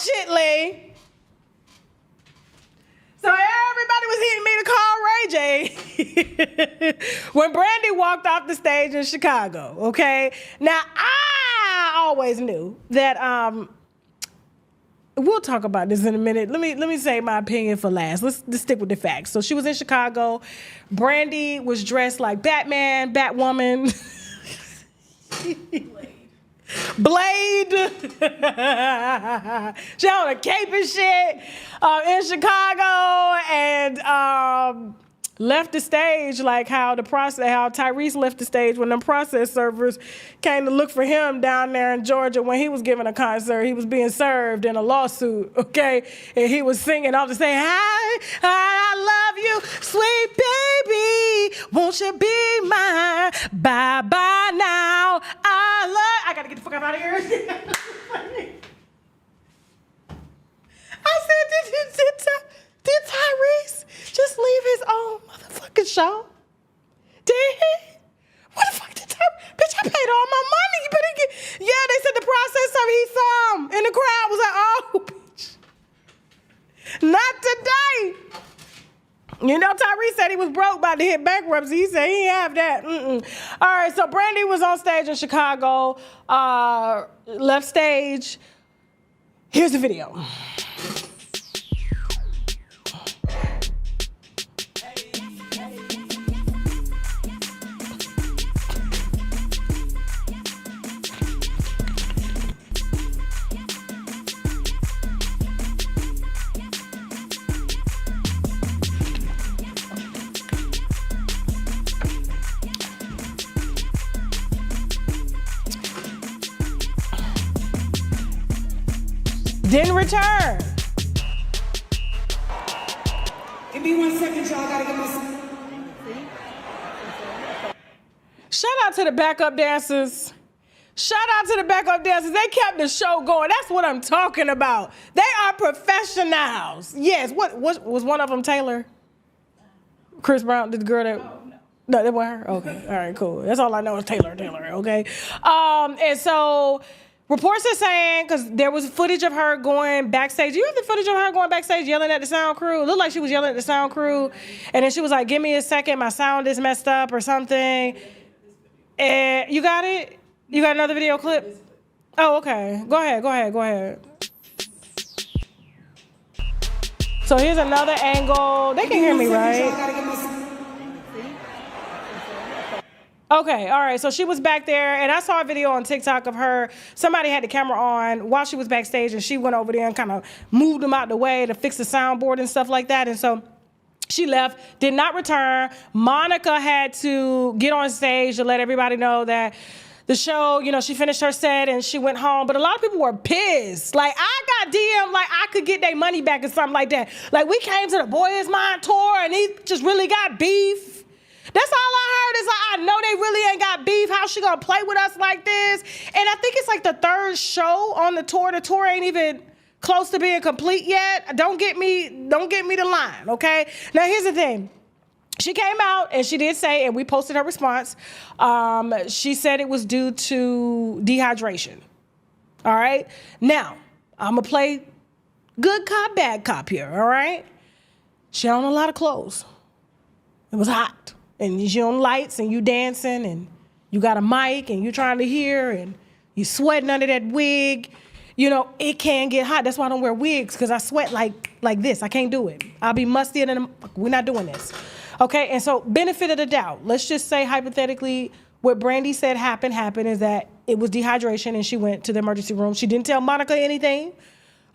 allegedly, so everybody was hitting me to call Ray J when Brandy walked off the stage in Chicago, okay? Now, I always knew that, we'll talk about this in a minute. Let me say my opinion for last. Let's stick with the facts. So she was in Chicago. Brandy was dressed like Batman, Batwoman. Blade. She on a cape and shit in Chicago, and left the stage like how Tyrese left the stage when them process servers came to look for him down there in Georgia when he was giving a concert. He was being served in a lawsuit, okay? And he was singing all to say, hi, I love you, sweet baby, won't you be mine? Bye-bye now, I gotta get the fuck out of here. I said, did Tyrese just leave his own motherfucking show? Did he? What the fuck did Tyrese? Bitch, I paid all my money. You better get. Yeah, they said the process of he saw him. And the crowd was like, oh, bitch. Not today. You know, Tyrese said he was broke, about to hit bankruptcy. He said he didn't have that. All right, so Brandy was on stage in Chicago, left stage. Here's the video. Didn't return. Give me 1 second, y'all. Gotta get my. Shout out to the backup dancers. Shout out to the backup dancers. They kept the show going. That's what I'm talking about. They are professionals. Yes. What was one of them Taylor? Chris Brown, the girl that. No, that wasn't her? Okay. All right, cool. That's all I know is Taylor, okay? And so reports are saying, because there was footage of her going backstage. You have the footage of her going backstage yelling at the sound crew? It looked like she was yelling at the sound crew. And then she was like, give me a second, my sound is messed up or something. And you got it? You got another video clip? Oh, okay. Go ahead. So here's another angle. They can hear me, right? Okay, all right, so she was back there, and I saw a video on TikTok of her. Somebody had the camera on while she was backstage, and she went over there and kind of moved them out the way to fix the soundboard and stuff like that. And so she left, did not return. Monica had to get on stage to let everybody know that the show, you know, she finished her set and she went home. But a lot of people were pissed. Like, I got DM like I could get their money back or something like that. Like, we came to the Boy Is Mine tour, and he just really got beef. That's all I heard is like, I know they really ain't got beef. How she gonna play with us like this? And I think it's like the third show on the tour. The tour ain't even close to being complete yet. Don't get me the line, okay? Now here's the thing. She came out and she did say, and we posted her response, she said it was due to dehydration. All right? Now, I'm gonna play good cop, bad cop here, all right? She owned a lot of clothes. It was hot. And you on lights and you dancing and you got a mic and you trying to hear and you sweating under that wig. You know, it can get hot. That's why I don't wear wigs, because I sweat like this. I can't do it. I'll be mustier than we're not doing this. Okay, and so benefit of the doubt. Let's just say hypothetically what Brandy said happened is that it was dehydration and she went to the emergency room. She didn't tell Monica anything,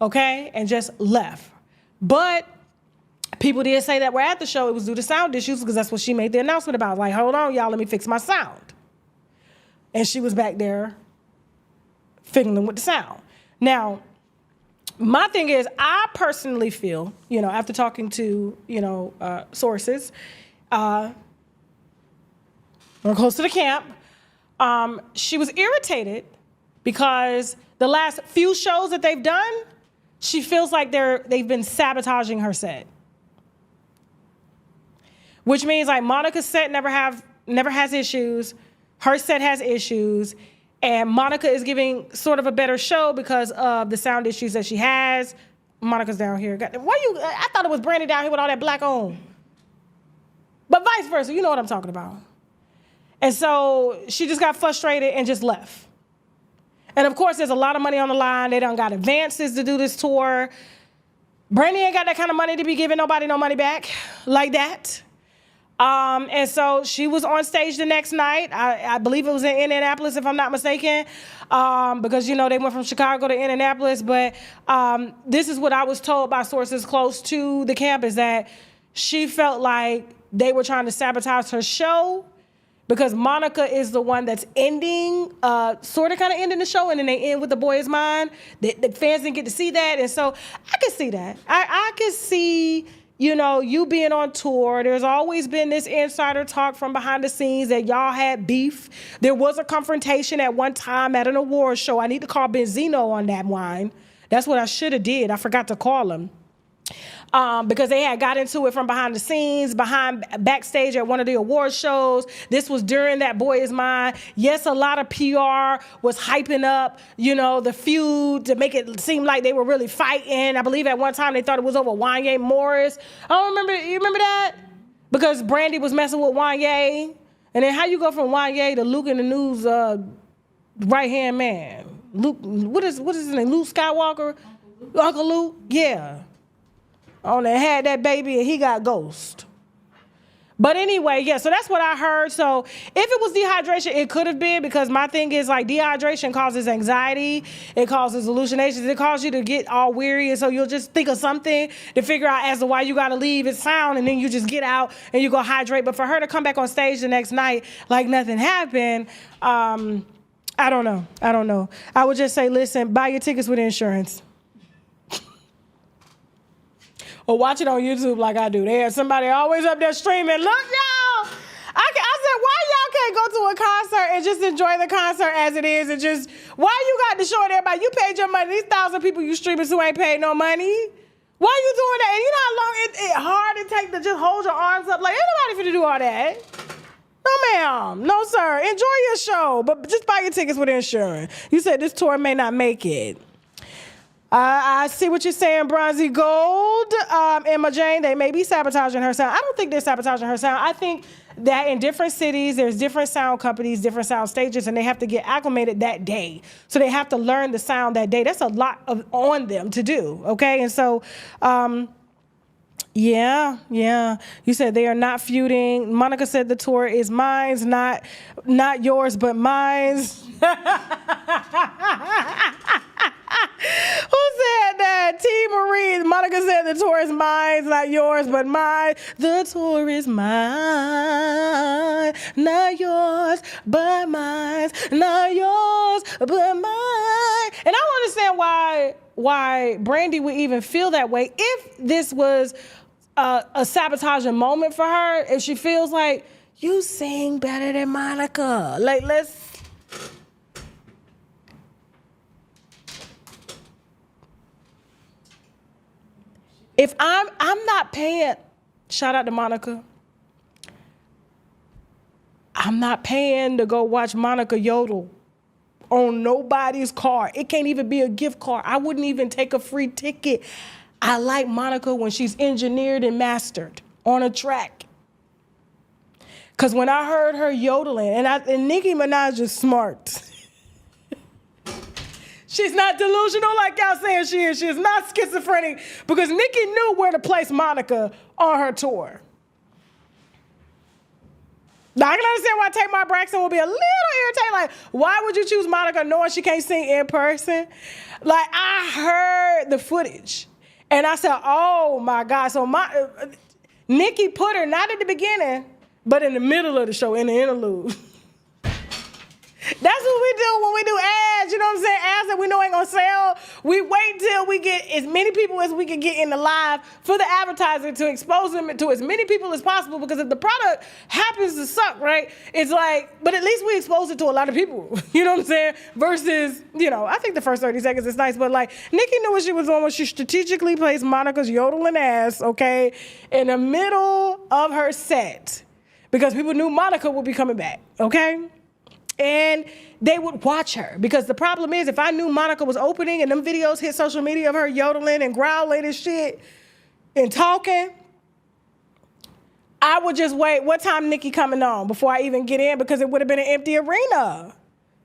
okay, and just left. But people did say that were at the show it was due to sound issues, because that's what she made the announcement about. Like, hold on, y'all, let me fix my sound. And she was back there fiddling with the sound. Now, my thing is, I personally feel, you know, after talking to, you know, sources, or close to the camp, she was irritated because the last few shows that they've done, she feels like they've been sabotaging her set. Which means like Monica's set never has issues, her set has issues, And Monica is giving sort of a better show because of the sound issues that she has. Monica's down here. I thought it was Brandy down here with all that black on. But vice versa, you know what I'm talking about. And so she just got frustrated and just left. And of course, there's a lot of money on the line. They done got advances to do this tour. Brandy ain't got that kind of money to be giving nobody no money back like that. And so she was on stage the next night. I believe it was in Indianapolis, if I'm not mistaken, because, you know, they went from Chicago to Indianapolis. But this is what I was told by sources close to the camp, is that she felt like they were trying to sabotage her show because Monica is the one that's ending, sort of kind of ending the show, and then they end with The Boy Is Mine. The fans didn't get to see that, and so I could see that. I could see, you know, you being on tour. There's always been this insider talk from behind the scenes that y'all had beef. There was a confrontation at one time at an awards show. I need to call Benzino on that wine. That's what I should have did. I forgot to call him. Because they had got into it from behind the scenes, backstage at one of the award shows. This was during That Boy Is Mine. Yes, a lot of PR was hyping up, you know, the feud to make it seem like they were really fighting. I believe at one time they thought it was over Wanye Morris. I don't remember. You remember that? Because Brandy was messing with Wanye. And then how you go from Wanye to Luke in the News right-hand man? Luke, what is his name? Luke Skywalker? Uncle Luke? Yeah. Only had that baby and he got ghost. But anyway, yeah, so that's what I heard. So if it was dehydration, it could have been, because my thing is, like, dehydration causes anxiety. It causes hallucinations. It causes you to get all weary. And so you'll just think of something to figure out as to why you got to leave it sound. And then you just get out and you go hydrate. But for her to come back on stage the next night like nothing happened, I don't know. I would just say, listen, buy your tickets with insurance. Or watch it on YouTube like I do. There's somebody always up there streaming. Look, y'all. I said, why y'all can't go to a concert and just enjoy the concert as it is, and just, why you got to show it everybody? You paid your money. These 1,000 people you streamers who ain't paid no money. Why you doing that? And you know how long it's hard to take to just hold your arms up? Like, ain't nobody finna do all that. No, ma'am. No, sir. Enjoy your show, but just buy your tickets with insurance. You said this tour may not make it. I see what you're saying, Bronzy Gold. Emma Jane, they may be sabotaging her sound. I don't think they're sabotaging her sound. I think that in different cities, there's different sound companies, different sound stages, and they have to get acclimated that day. So they have to learn the sound that day. That's a lot on them to do, okay? And so, yeah. You said they are not feuding. Monica said the tour is mine's, not yours, but mine's. Who said that? T. Marie. Monica said the tour is mine, not yours, but mine. The tour is mine, not yours, but mine. Not yours, but mine. And I don't understand why Brandy would even feel that way if this was a sabotaging moment for her. If she feels like, you sing better than Monica. Like, let's. If I'm not paying, shout out to Monica. I'm not paying to go watch Monica yodel on nobody's car. It can't even be a gift card. I wouldn't even take a free ticket. I like Monica when she's engineered and mastered on a track. Because when I heard her yodeling, and Nicki Minaj is smart. She's not delusional like y'all saying she is. She is not schizophrenic, because Nicki knew where to place Monica on her tour. Now, I can understand why Tamar Braxton will be a little irritated. Like, why would you choose Monica knowing she can't sing in person? Like, I heard the footage, and I said, oh, my God. So Nicki put her not at the beginning, but in the middle of the show, in the interlude. That's what we do when we do ads, you know what I'm saying? Ads that we know ain't gonna sell. We wait till we get as many people as we can get in the live for the advertiser to expose them to as many people as possible, because if the product happens to suck, right, it's like, but at least we expose it to a lot of people, you know what I'm saying? Versus, you know, I think the first 30 seconds is nice, but like, Nicki knew what she was doing when she strategically placed Monica's yodeling ass, okay, in the middle of her set, because people knew Monica would be coming back, okay? And they would watch her, because the problem is, if I knew Monica was opening and them videos hit social media of her yodeling and growling and shit and talking, I would just wait. What time Nikki coming on before I even get in, because it would have been an empty arena.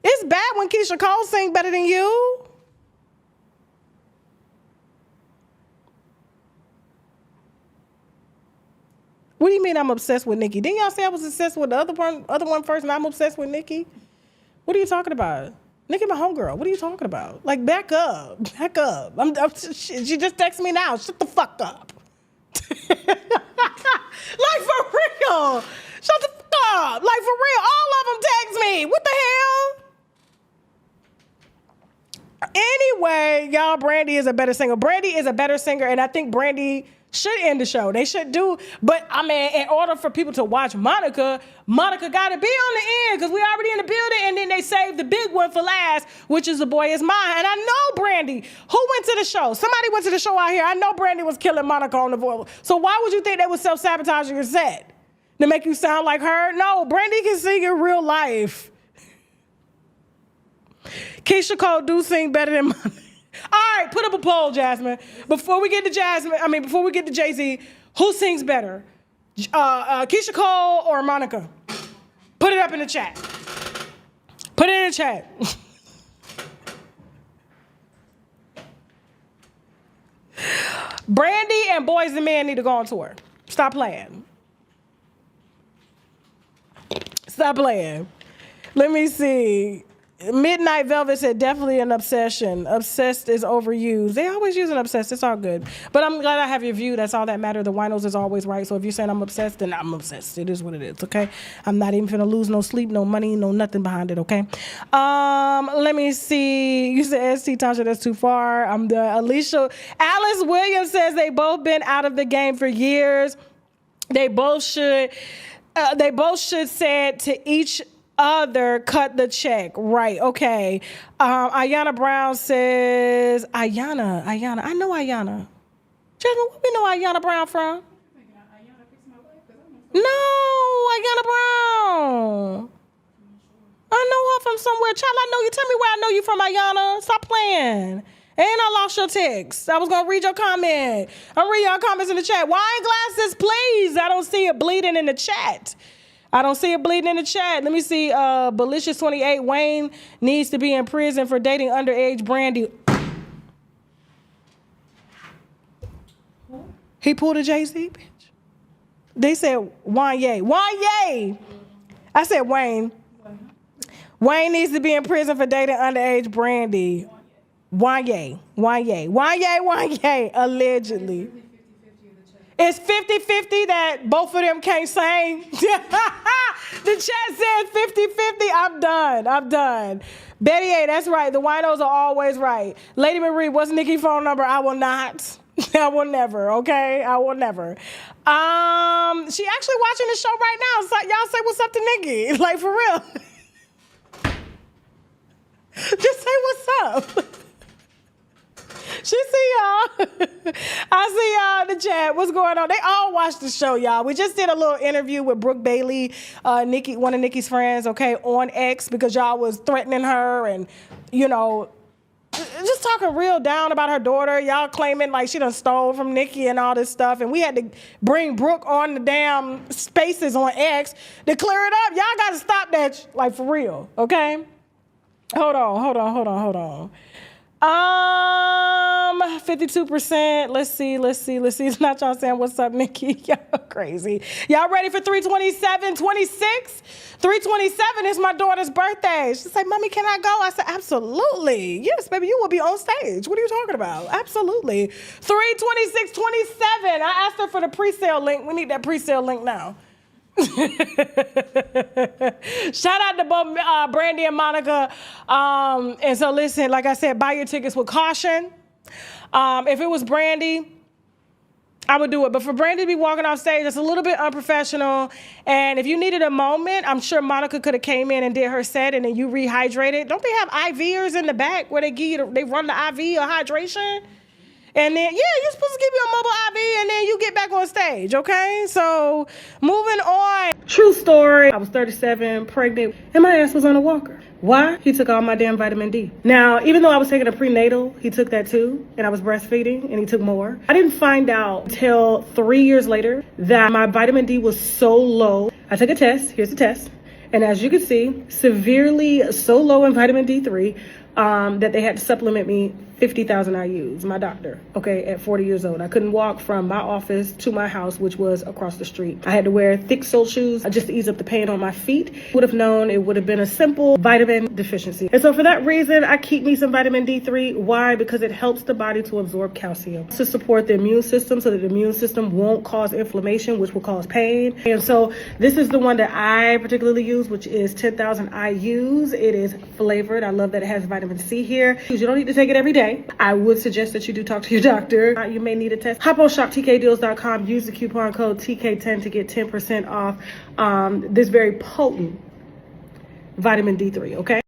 It's bad when Keisha Cole sing better than you. What do you mean I'm obsessed with Nikki? Didn't y'all say I was obsessed with the other one first and I'm obsessed with Nikki? What are you talking about? Nikki, my homegirl. What are you talking about? Like, back up. Back up. She just texted me now. Shut the fuck up. Like, for real. Shut the fuck up. Like, for real. All of them text me. What the hell? Anyway, y'all, Brandy is a better singer. Brandy is a better singer, and I think Brandy should end the show. They should do. But, I mean, in order for people to watch Monica got to be on the end, because we already in the building, and then they saved the big one for last, which is The Boy Is Mine. And I know Brandy. Who went to the show? Somebody went to the show out here. I know Brandy was killing Monica on the voice. So why would you think they would self-sabotaging your set? To make you sound like her? No, Brandy can sing in real life. Keisha Cole do sing better than Monica. All right, put up a poll, Jasmine. Before we get to Jay-Z, who sings better? Keisha Cole or Monica? Put it up in the chat. Put it in the chat. Brandy and Boys and Men need to go on tour. Stop playing. Stop playing. Let me see. Midnight Velvet said definitely an obsession. Obsessed is overused. They always use an obsessed. It's all good. But I'm glad I have your view. That's all that matters. The winos is always right. So if you're saying I'm obsessed, then I'm obsessed. It is what it is, okay? I'm not even finna lose no sleep, no money, no nothing behind it, okay? Let me see. You said ST Tasha, that's too far. I'm done. Alicia. Alice Williams says they both been out of the game for years. They both should say to each other, cut the check. Right, okay. Ayana Brown says, Ayana. I know Ayana. Jasmine, where we know Ayana Brown from? No, Ayana Brown. I know her from somewhere. Child, I know you. Tell me where I know you from, Ayana. Stop playing. And I lost your text. I was going to read your comment. I'm reading your comments in the chat. Wine glasses, please. I don't see it bleeding in the chat. Let me see. Belicious28, Wayne needs to be in prison for dating underage Brandy. He pulled a Jay-Z, bitch. They said Wanye. Wanye! I said Wayne. Wayne needs to be in prison for dating underage Brandy. Wanye. Allegedly. It's 50-50 that both of them can't sing. The chat says 50-50. I'm done. Betty A, that's right. The winos are always right. Lady Marie, what's Nikki's phone number? I will not. I will never, okay? I will never. She actually watching the show right now. So y'all say what's up to Nikki. Like, for real. Just say what's up. She see y'all. I see y'all in the chat. What's going on? They all watch the show, y'all. We just did a little interview with Brooke Bailey, Nikki, one of Nikki's friends, okay, on X, because y'all was threatening her and, you know, just talking real down about her daughter. Y'all claiming like she done stole from Nikki and all this stuff. And we had to bring Brooke on the damn spaces on X to clear it up. Y'all got to stop that, like, for real, okay? Hold on. 52%. Let's see. It's not y'all saying what's up, Nikki. Y'all crazy. Y'all ready for 327, 26? 327 is my daughter's birthday. She's like, Mommy, can I go? I said, absolutely. Yes, baby, you will be on stage. What are you talking about? Absolutely. 326, 27. I asked her for the pre-sale link. We need that pre-sale link now. Shout out to both Brandy and Monica. And so listen, like I said, buy your tickets with caution. If it was Brandy, I would do it. But for Brandy to be walking off stage, it's a little bit unprofessional. And if you needed a moment, I'm sure Monica could have came in and did her set and then you rehydrated. Don't they have IVers in the back where they give you they run the IV or hydration? And then, yeah, you're supposed to keep your mobile IV and then you get back on stage, okay? So, moving on. True story. I was 37, pregnant, and my ass was on a walker. Why? He took all my damn vitamin D. Now, even though I was taking a prenatal, he took that too, and I was breastfeeding, and he took more. I didn't find out until 3 years later that my vitamin D was so low. I took a test. Here's the test. And as you can see, severely so low in vitamin D3 that they had to supplement me 50,000 IUs, my doctor, okay, at 40 years old. I couldn't walk from my office to my house, which was across the street. I had to wear thick sole shoes just to ease up the pain on my feet. Would have known it would have been a simple vitamin deficiency. And so for that reason, I keep me some vitamin D3. Why? Because it helps the body to absorb calcium, to support the immune system so that the immune system won't cause inflammation, which will cause pain. And so this is the one that I particularly use, which is 10,000 IUs. It is flavored. I love that it has vitamin C here. You don't need to take it every day. I would suggest that you do talk to your doctor. You may need a test. Hop on shoptkdeals.com. Use the coupon code TK10 to get 10% off this very potent vitamin D3, okay?